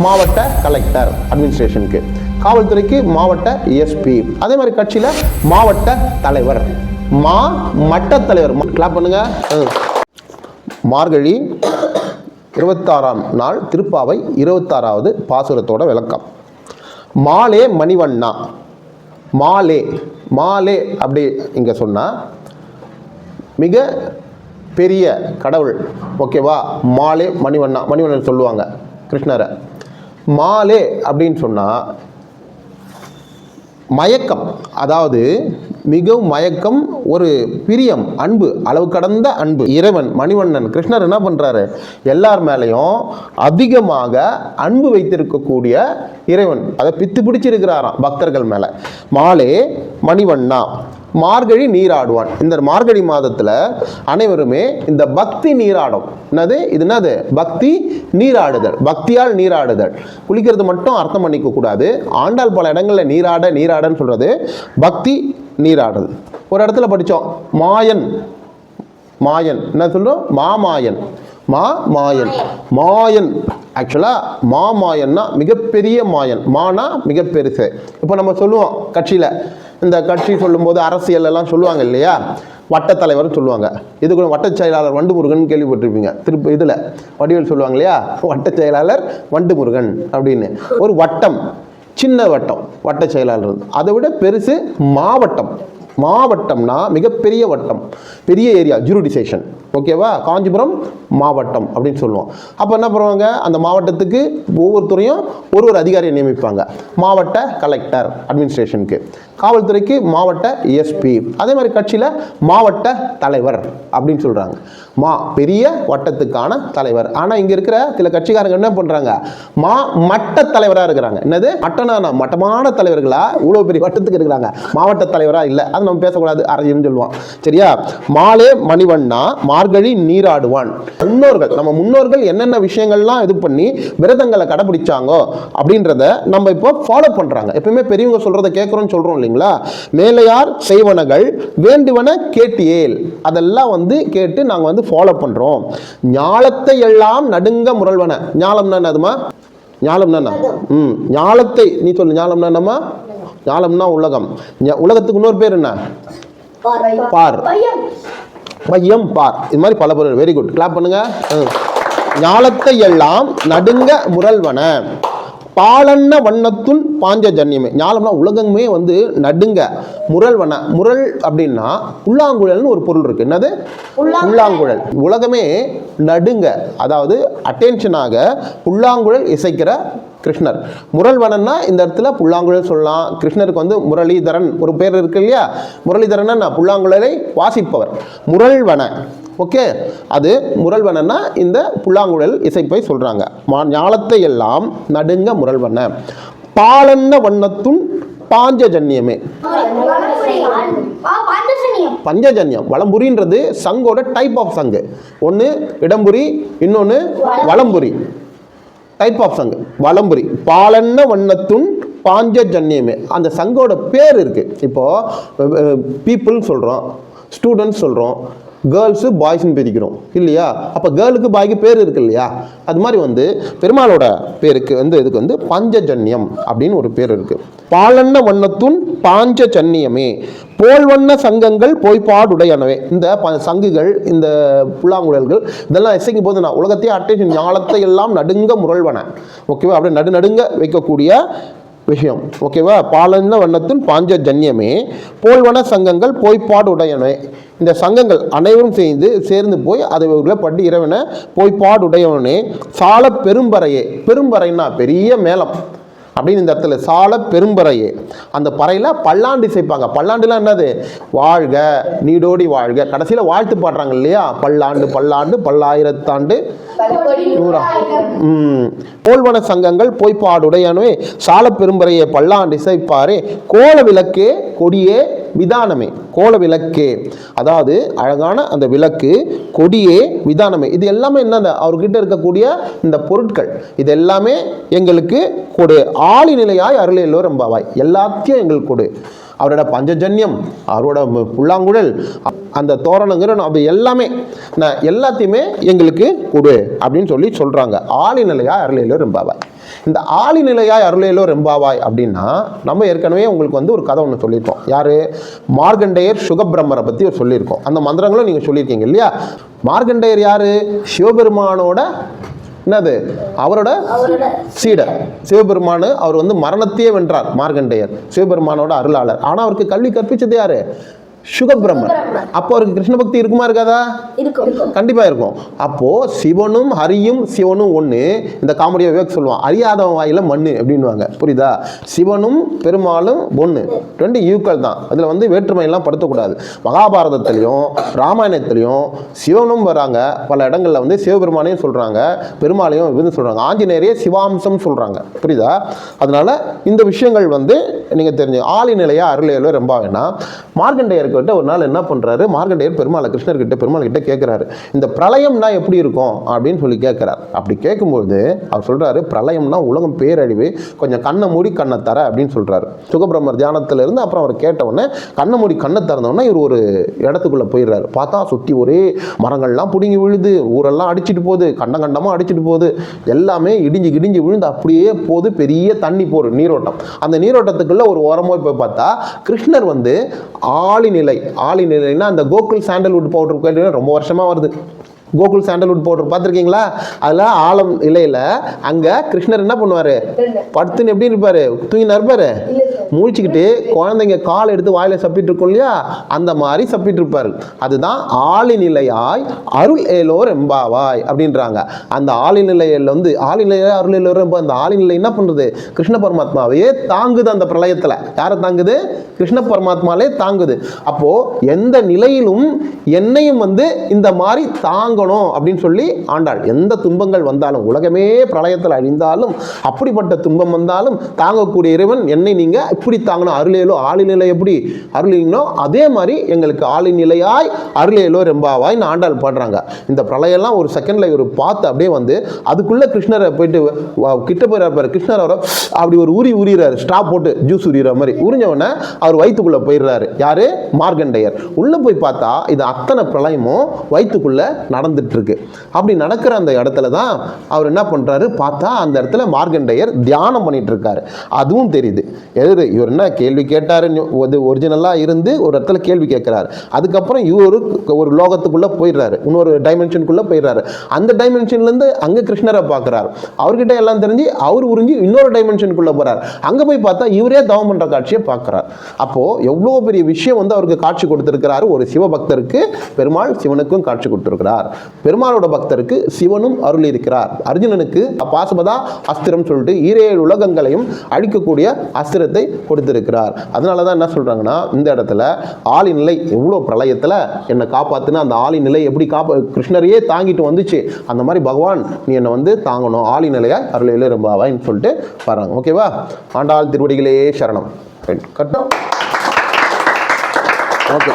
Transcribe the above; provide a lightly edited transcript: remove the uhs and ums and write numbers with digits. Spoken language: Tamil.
மாவட்ட கலெக்டர் அட்மினிஸ்ட்ரேஷனுக்கு, காவல்துறைக்கு மாவட்ட எஸ்பி, அதே மாதிரி கட்சியில் மாவட்ட தலைவர், மட்ட தலைவர். கிளாப் பண்ணுங்க. மார்கழி 26ஆம் நாள் திருப்பாவை 26வது பாசுரத்தோட விளக்கம். மாலே மணிவண்ணா, மாலே மாலே அப்படி இங்கே சொன்னால் மிக பெரிய கடவுள், ஓகேவா? மாலே மணிவண்ணா, மணிவண்ணன் சொல்லுவாங்க கிருஷ்ணரை. மாலே அப்படின்னு சொன்னால் மயக்கம், அதாவது மிகவும் மயக்கம், ஒரு பிரியம், அன்பு, அளவு கடந்த அன்பு. இறைவன் மணிவண்ணன் கிருஷ்ணர் என்ன பண்ணுறாரு? எல்லார் மேலேயும் அதிகமாக அன்பு வைத்திருக்கக்கூடிய இறைவன். அதை பித்து பிடிச்சிருக்கிறாராம் பக்தர்கள் மேலே. மாலே மணிவண்ணா மார்கழி நீராடுவான். இந்த மார்கழி மாதத்தில் அனைவருமே இந்த பக்தி நீராடும். என்னது பக்தி நீராடுதல், பக்தியால் நீராடுதல். குளிக்கிறது மட்டும் அர்த்தம் பண்ணிக்க கூடாது. ஆண்டாள் பல இடங்களில் நீராடன்னு சொல்றது பக்தி நீராடல். ஒரு இடத்துல படித்தோம், மாயன் என்ன சொல்றோம்? மாமாயன், மாயன். ஆக்சுவலாக மாமாயன்னா மிகப்பெரிய மாயன், மானா மிக பெருசு. இப்போ நம்ம சொல்லுவோம் கட்சியில், இந்த கட்சி சொல்லும்போது அரசியல் எல்லாம் சொல்லுவாங்க இல்லையா, வட்டத்தலைவர்னு சொல்லுவாங்க. இது கூட வட்ட செயலாளர் வண்டுமுருகன் கேள்விப்பட்டிருப்பீங்க. இதில் வடிவேல் சொல்லுவாங்க இல்லையா, வட்ட செயலாளர் வண்டுமுருகன் அப்படின்னு. ஒரு வட்டம், சின்ன வட்டம் வட்ட செயலாளர். அதை விட பெருசு மாவட்டம். மாவட்டம்னா மிகப்பெரிய வட்டம், பெரிய ஏரியா, ஜூரிடிசேஷன், ஓகேவா? காஞ்சிபுரம் மாவட்டம் அப்படின்னு சொல்லுவோம். அப்போ என்ன பண்ணுவாங்க, அந்த மாவட்டத்துக்கு ஒவ்வொருத்தரையும் ஒரு அதிகாரியை நியமிப்பாங்க. மாவட்ட கலெக்டர் அட்மினிஸ்ட்ரேஷனுக்கு, காவல்துறைக்கு மாவட்ட எஸ்பி, அதே மாதிரி கட்சியில் மாவட்ட தலைவர் அப்படின்னு சொல்கிறாங்க. பெரிய வட்டத்துக்கான தலைவர். ஆனால் இங்கே இருக்கிற சில கட்சிக்காரங்க என்ன பண்ணுறாங்க, மட்ட தலைவராக இருக்கிறாங்க. என்னது மட்டனா? மட்டமான தலைவர்களா இவ்வளோ பெரிய வட்டத்துக்கு இருக்கிறாங்க, மாவட்ட தலைவராக இல்லை. அது நம்ம பேசக்கூடாது, அரசியல்னு சொல்லுவோம். சரியா? மாலே மணிவண்ணா மார்கழி நீராடுவான். நம்ம முன்னோர்கள் என்னென்ன விஷயங்கள்லாம் இது பண்ணி விரதங்களை கடைபிடிச்சாங்கோ அப்படின்றத நம்ம இப்போ ஃபாலோ பண்றாங்க. எப்பவுமே பெரியவங்க சொல்றதை கேட்கிறோம்னு சொல்றோம் இல்லைங்களா? மேலையார் செய்வனகள் வேண்டுவன கேட்டியேல், அதெல்லாம் கேட்டு நாங்கள் ஃபாலோ பண்றோம். ஞாலத்தை எல்லாம் நடுங்க முரல்வன. ஞாலம்னா என்னதுமா? ஞாலம்னா ஞாலத்தை நீ சொல்லு. ஞாலம்னா என்னம்மா? ஞாலம்னா உலகம். உலகத்துக்கு இன்னொரு பேர் என்ன? பார், பையம், பார். இது மாதிரி பல பொருள். வெரி குட், கிளாப் பண்ணுங்க. ஞாலத்தை எல்லாம் நடுங்க முரல்வன பாலன்ன வண்ணத்துன் பாஞ்சஜன்யமே. ஞாலம்னா உலகமே நடுங்க. முரல்வன, முரல் அப்படின்னா புல்லாங்குழல்னு ஒரு பொருள் இருக்கு. என்னது? புல்லாங்குழல். உலகமே நடுங்க, அதாவது அட்டென்ஷனாக புல்லாங்குழல் இசைக்கிற கிருஷ்ணர். முரல்வனன்னா இந்த இடத்துல புல்லாங்குழல் சொல்லலாம். கிருஷ்ணருக்கு முரளிதரன் ஒரு பேர் இருக்கு இல்லையா? முரளிதரன் புல்லாங்குழலை வாசிப்பவர். முரல்வன, ஓகே, அது முரல்வனன்னா இந்த புல்லாங்குழல் இசைப்பை சொல்றாங்க. ஞாலத்தை எல்லாம் நடுங்க முரல்வன பாலன்ன வண்ணத்துன் பாஞ்சஜன்யமே. பஞ்சஜன்யம், வலம்புரின்றது சங்கோட டைப் ஆஃப் சங்கு. ஒன்று இடம்புரி, இன்னொன்று வலம்புரி. டைப் ஆஃப் சங்கு வலம்புரி. பாலன்ன வண்ணத்துன் பாஞ்சஜன்யமே, அந்த சங்கோட பேர் இருக்கு. இப்போ பீப்புள் சொல்றோம், ஸ்டூடெண்ட்ஸ் சொல்றோம், கேர்ள்ஸு பாய்ஸ்ன்னு பிரிக்கிறோம் இல்லையா? அப்போ கேர்ளுக்கு பாய்க்கு பேர் இருக்கு இல்லையா? அது மாதிரி பெருமாளோட பேருக்கு இதுக்கு பஞ்சஜன்யம் அப்படின்னு ஒரு பேர் இருக்கு. பாலன்ன வண்ணத்துன் பாஞ்சஜன்யமே போல்வண்ண சங்கங்கள் போய்பாடுடையனவே. இந்த சங்குகள், இந்த புல்லாங்குழல்கள் இதெல்லாம் இசைக்கும் போது நான் உலகத்தையே அட்டென்ஷன், ஞாலத்தை எல்லாம் நடுங்க முரல்வன, ஓகேவா? அப்படியே நடுங்க வைக்கக்கூடிய விஷயம், ஓகேவா? பாலன்ன வண்ணத்தின் பாஞ்சஜன்யமே போல்வன சங்கங்கள் போய்பாடு உடையனே. இந்த சங்கங்கள் அனைவரும் சேர்ந்து போய் அதை பட்டு இறைவனை போய்பாடு உடையவனே சால பெரும்பறையே. பெரும்பறைன்னா பெரிய மேளம் அப்படின்னு இந்த இடத்துல சால பெரும்பறையே. அந்த பறையில் பல்லாண்டு இசைப்பாங்க. பல்லாண்டுலாம் என்னது? வாழ்க நீடோடி வாழ்க, கடைசியில் வாழ்த்து பாடுறாங்க இல்லையா? பல்லாண்டு பல்லாண்டு பல்லாயிரத்தாண்டு நூறா. போல்வன சங்கங்கள் போய்பாடுடையனவே சால பெரும்பறையே பல்லாண்டு இசைப்பாரே கோல விளக்கே கொடியே விதானமே. கோல விளக்கே, அதாவது அழகான அந்த விளக்கு, கொடியே விதானமே. இது எல்லாமே என்ன? அவர்கிட்ட இருக்கக்கூடிய இந்த பொருட்கள் இது எல்லாமே எங்களுக்கு கொடு. ஆளி நிலையாய் அருளேலோ ரம்பாவாய், எல்லாத்தையும் எங்களுக்கு கொடு. அவரோட பஞ்சஜன்யம், அவரோட புல்லாங்குழல், அந்த தோரணங்கிற அது எல்லாமே எல்லாத்தையுமே எங்களுக்கு கொடு அப்படின்னு சொல்றாங்க. ஆளி நிலையாய் அருளேலோ ரம்பாவாய். இந்த ஆளிநிலையாய் அருளேலோ ரெம்பாவாய் அப்படின்னா நம்ம ஏற்கனவே உங்களுக்கு வந்து ஒரு கதை ஒன்று சொல்லியிருக்கோம். யார்? மார்கண்டேயர் சுகபிரம்மரை பற்றி ஒரு சொல்லியிருக்கோம். அந்த மந்திரங்களும் நீங்கள் சொல்லியிருக்கீங்க இல்லையா? மார்கண்டேயர் யார்? சிவபெருமானோட என்னது? அவரோட சீடர். சிவபெருமானு அவர் வந்து மரணத்தையே வென்றார் மார்கண்டேயர், சிவபெருமானோட அருளாளர். ஆனால் அவருக்கு கல்வி கற்பிச்சது யாரு? சுகபிரம்மர். அப்போ அவருக்கு கிருஷ்ண பக்தி இருக்குமா இருக்காதா? கண்டிப்பா இருக்கும். அப்போ சிவனும் ஹரியும் சிவனும் ஒண்ணு. இந்த காமெடியை விவேக் சொல்லுவான், அறியாதவன் வாயில மண்ணு அப்படின்வாங்க. புரியுதா? சிவனும் பெருமாளும் ஒண்ணு, ரெண்டு ஈக்குவல் தான். அதுல வந்து வேற்றுமை எல்லாம் படுத்தக்கூடாது. மகாபாரதத்திலையும் ராமாயணத்திலையும் சிவனும் வராங்க, பல இடங்கள்ல வந்து சிவபெருமானையும் சொல்றாங்க, பெருமாளையும் இதுன்னு சொல்றாங்க, ஆஞ்சநேயரே சிவாம்சம் சொல்றாங்க. புரியுதா? அதனால இந்த விஷயங்கள் வந்து நீங்க தெரிஞ்சு ஆளிநிலையா அருளையிலோ ரொம்ப வேணாம். மார்கண்டேயருக்கு ஒரு நாள் என்ன பண்றாரு, மார்கண்டேயர் பெருமாள் கிட்ட கேட்கிறாரு, இந்த பிரளயம்னா எப்படி இருக்கும் அப்படின்னு சொல்லி கேட்கிறார். அப்படி கேட்கும்போது அவர் சொல்றாரு, பிரளயம்னா உலகம் பேரழிவு, கொஞ்சம் கண்ணை மூடி கண்ணை தர அப்படின்னு சொல்றாரு. சுகபிரம்மர் தியானத்துல இருந்து அப்புறம் அவர் கேட்ட உடனே கண்ணை மூடி கண்ணை திறந்தோடனே இவர் ஒரு இடத்துக்குள்ள போயிடுறாரு. பார்த்தா சுத்தி ஒரே மரங்கள்லாம் பிடுங்கி விழுது, ஊரெல்லாம் அடிச்சுட்டு போகுது, கண்டமா அடிச்சுட்டு போகுது, எல்லாமே இடிஞ்சு விழுந்து அப்படியே போகுது. பெரிய தண்ணி போற நீரோட்டம். அந்த நீரோட்டத்துக்குள்ள ஒரு ஓரமாக போய் பார்த்தா கிருஷ்ணர் வந்து ஆளிநிலைனா அந்த கோகுல் சாண்டல்வுட் பவுடர் ரொம்ப வருஷமா வருது. கோகுல் சாண்டல்வுட் பவுடர் பார்த்துருக்கீங்களா? அதில் ஆழம் இலையில் அங்கே கிருஷ்ணர் என்ன பண்ணுவார்? படுத்துன்னு எப்படி இருப்பார்? தூங்கினா இருப்பார்? மூழ்கிக்கிட்டு குழந்தைங்க கால் எடுத்து வாயில் சப்பிட்டு இருக்கும் இல்லையா, அந்த மாதிரி சப்பிட்டு இருப்பார். அதுதான் ஆளிநிலையாய் அருள் ஏலோர் எம்பாவாய் அப்படின்றாங்க. அந்த ஆளிநிலையில் வந்து ஆளிநிலையாய் அருள் ஏலோர் எம்பா, அந்த ஆளிநிலை என்ன பண்ணுறது? கிருஷ்ண பரமாத்மாவையே தாங்குது. அந்த பிரளயத்தில் யாரை தாங்குது? கிருஷ்ண பரமாத்மாவே தாங்குது. அப்போ எந்த நிலையிலும் என்னையும் வந்து இந்த மாதிரி தாங்கணும் அப்படின்னு சொல்லி ஆண்டாள். எந்த துன்பங்கள் வந்தாலும், உலகமே பிரளயத்தில் அழிந்தாலும், அப்படிப்பட்ட துன்பம் வந்தாலும் தாங்கக்கூடிய இறைவன் என்னை நீங்க இப்படி தாங்கணும். அருளேலோ ஆளிநிலை எப்படி அருளீங்களோ அதே மாதிரி எங்களுக்கு ஆளிநிலையாய் அருளேலோ ரெம்பாவாய் ஆண்டாள் பாடுறாங்க. இந்த பிரளயம்லாம் ஒரு செகண்ட்ல இவர் பார்த்து அப்படியே வந்து அதுக்குள்ள கிருஷ்ணரை போயிட்டு கிட்ட போயிடுறாரு. கிருஷ்ணர் அவரை அப்படி ஒரு உரிறாரு, ஸ்ட்ரா போட்டு ஜூஸ் உரிகிற மாதிரி உறிஞ்சவொடனே அவர் வயிற்றுக்குள்ள போயிடுறாரு. யாரு? மார்கண்டேயர். உள்ள போய் பார்த்தா இது அத்தனை பிரளயமும் வயிற்றுக்குள்ள நடந்துட்டு இருக்கு. அப்படி நடக்கிற அந்த இடத்துல தான் அவர் என்ன பண்றாரு, பார்த்தா அந்த இடத்துல மார்கண்டேயர் தியானம் பண்ணிட்டு இருக்காரு. அதுவும் தெரியுது. இவர் என்ன கேள்வி கேட்டாரு, ஒரிஜினலா இருந்து ஒரு இடத்துல கேள்வி கேட்கிறாரு. அதுக்கப்புறம் இவர் ஒரு லோகத்துக்குள்ள போயிடுறாரு, இன்னொரு டைமென்ஷனுக்குள்ள போயிடுறாரு. அந்த டைமென்ஷன்ல இருந்து அங்க கிருஷ்ணரை பார்க்கிறார். அவர்கிட்ட எல்லாம் தெரிஞ்சு அவர் உறிஞ்சி இன்னொரு டைமென்ஷனுக்குள்ள போறார். அங்க போய் பார்த்தா இவரே தவம் பண்ற காட்சியை பார்க்கிறார். அப்போ எவ்வளவு பெரிய விஷயம் வந்து அவருக்கு காட்சி கொடுத்திருக்கிறார். ஒரு சிவபக்தருக்கு பெருமாள் சிவனுக்கும் காட்சி கொடுத்திருக்கிறார். பெருமாளோட பக்தருக்கு சிவனும் அருள் இருக்கிறார். அர்ஜுனனுக்கு பாசுபதா அஸ்திரம் சொல்லிட்டு 7 உலகங்களையும் அழிக்கக்கூடிய அஸ்திரத்தை கொடுத்திருக்கிறார். அதனாலதான் என்ன சொல்றாங்கன்னா, இந்த இடத்துல ஆளிநிலை எவ்வளவு பிரளயத்துல என்னை காப்பாத்துன்னு, அந்த ஆளிநிலை எப்படி கிருஷ்ணரையே தாங்கிட்டு வந்துச்சு, அந்த மாதிரி பகவான் நீ என்னை வந்து தாங்கணும், ஆளிநிலையா அருளையில ரொம்பவான்னு சொல்லிட்டு வர்றாங்க. ஓகேவா? ஆண்டாள் திருவடிகளே சரணம். ஓகே.